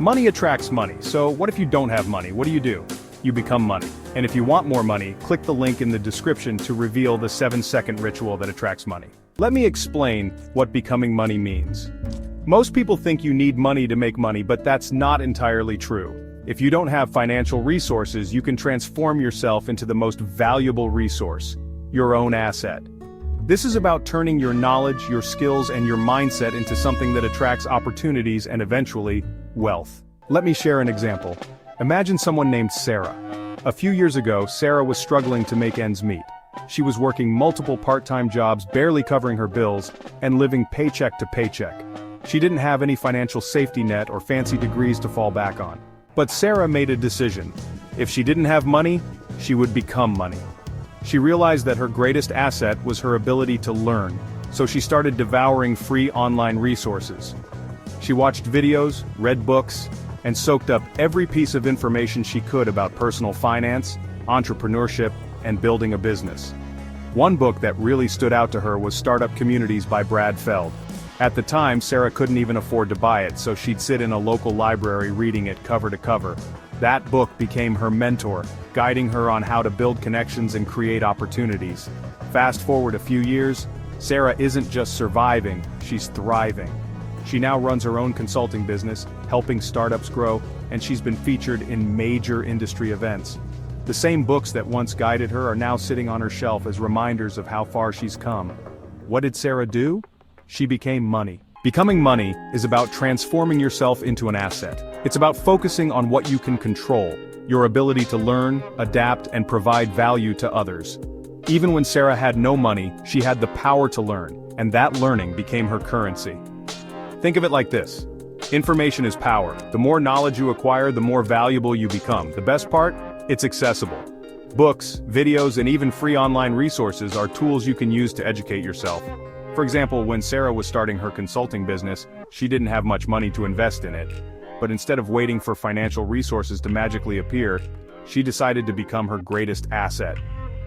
Money attracts money, so what if you don't have money? What do? You become money. And if you want more money, click the link in the description to reveal the 7-second ritual that attracts money. Let me explain what becoming money means. Most people think you need money to make money, but that's not entirely true. If you don't have financial resources, you can transform yourself into the most valuable resource, your own asset. This is about turning your knowledge, your skills, and your mindset into something that attracts opportunities and eventually, wealth. Let me share an example. Imagine someone named Sarah. A few years ago, Sarah was struggling to make ends meet. She was working multiple part-time jobs, barely covering her bills, and living paycheck to paycheck. She didn't have any financial safety net or fancy degrees to fall back on. But Sarah made a decision. If she didn't have money, she would become money. She realized that her greatest asset was her ability to learn, so she started devouring free online resources. She watched videos, read books, and soaked up every piece of information she could about personal finance, entrepreneurship, and building a business. One book that really stood out to her was Startup Communities by Brad Feld. At the time, Sarah couldn't even afford to buy it, so she'd sit in a local library reading it cover to cover. That book became her mentor, guiding her on how to build connections and create opportunities. Fast forward a few years, Sarah isn't just surviving, she's thriving. She now runs her own consulting business, helping startups grow, and she's been featured in major industry events. The same books that once guided her are now sitting on her shelf as reminders of how far she's come. What did Sarah do? She became money. Becoming money is about transforming yourself into an asset. It's about focusing on what you can control, your ability to learn, adapt, and provide value to others. Even when Sarah had no money, she had the power to learn, and that learning became her currency. Think of it like this. Information is power. The more knowledge you acquire, the more valuable you become. The best part? It's accessible. Books, videos, and even free online resources are tools you can use to educate yourself. For example, when Sarah was starting her consulting business, she didn't have much money to invest in it. But instead of waiting for financial resources to magically appear, she decided to become her greatest asset.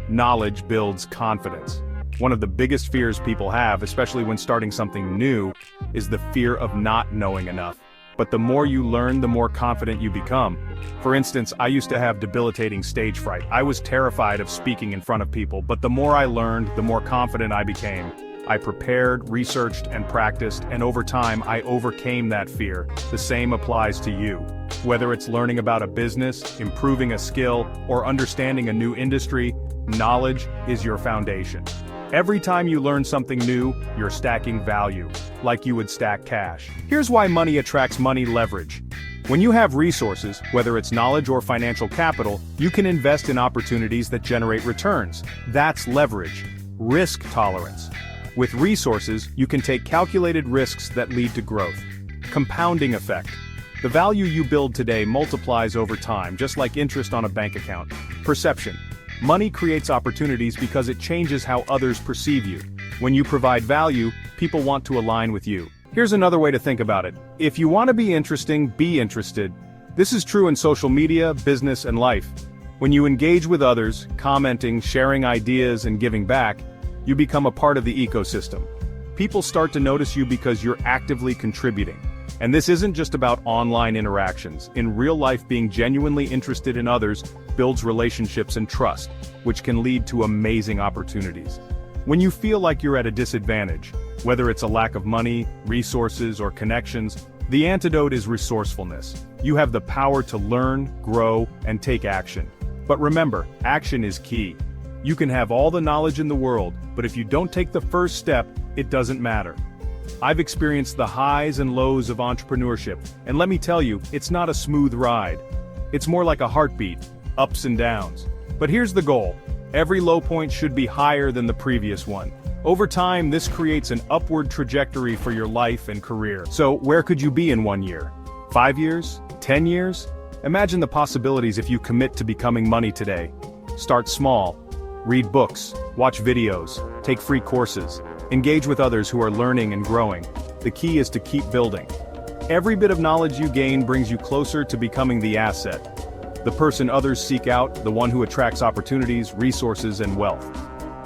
Knowledge builds confidence. One of the biggest fears people have, especially when starting something new, is the fear of not knowing enough. But the more you learn, the more confident you become. For instance, I used to have debilitating stage fright. I was terrified of speaking in front of people, but the more I learned, the more confident I became. I prepared, researched, and practiced, and over time I overcame that fear. The same applies to you. Whether it's learning about a business, improving a skill, or understanding a new industry, knowledge is your foundation. Every time you learn something new, you're stacking value, like you would stack cash. Here's why money attracts money: leverage. When you have resources, whether it's knowledge or financial capital, you can invest in opportunities that generate returns. That's leverage. Risk tolerance. With resources, you can take calculated risks that lead to growth. Compounding effect. The value you build today multiplies over time, just like interest on a bank account. Perception. Money creates opportunities because it changes how others perceive you. When you provide value, people want to align with you. Here's another way to think about it. If you want to be interesting, be interested. This is true in social media, business, and life. When you engage with others, commenting, sharing ideas, and giving back, you become a part of the ecosystem. People start to notice you because you're actively contributing. And this isn't just about online interactions. In real life, being genuinely interested in others builds relationships and trust, which can lead to amazing opportunities. When you feel like you're at a disadvantage, whether it's a lack of money, resources, or connections, the antidote is resourcefulness. You have the power to learn, grow, and take action. But remember, action is key. You can have all the knowledge in the world, but if you don't take the first step, it doesn't matter. I've experienced the highs and lows of entrepreneurship, and let me tell you, it's not a smooth ride. It's more like a heartbeat, ups and downs. But here's the goal. Every low point should be higher than the previous one. Over time, this creates an upward trajectory for your life and career. So, where could you be in 1 year? 5 years? 10 years? Imagine the possibilities if you commit to becoming money today. Start small. Read books, watch videos, take free courses, engage with others who are learning and growing. The key is to keep building. Every bit of knowledge you gain brings you closer to becoming the asset. The person others seek out, the one who attracts opportunities, resources, and wealth.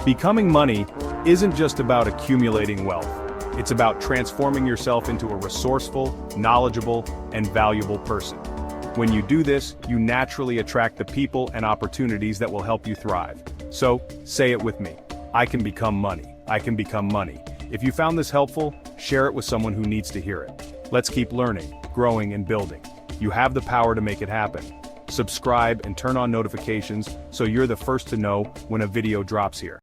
Becoming money isn't just about accumulating wealth. It's about transforming yourself into a resourceful, knowledgeable, and valuable person. When you do this, you naturally attract the people and opportunities that will help you thrive. So, say it with me. I can become money. I can become money. If you found this helpful, share it with someone who needs to hear it. Let's keep learning, growing, and building. You have the power to make it happen. Subscribe and turn on notifications so you're the first to know when a video drops here.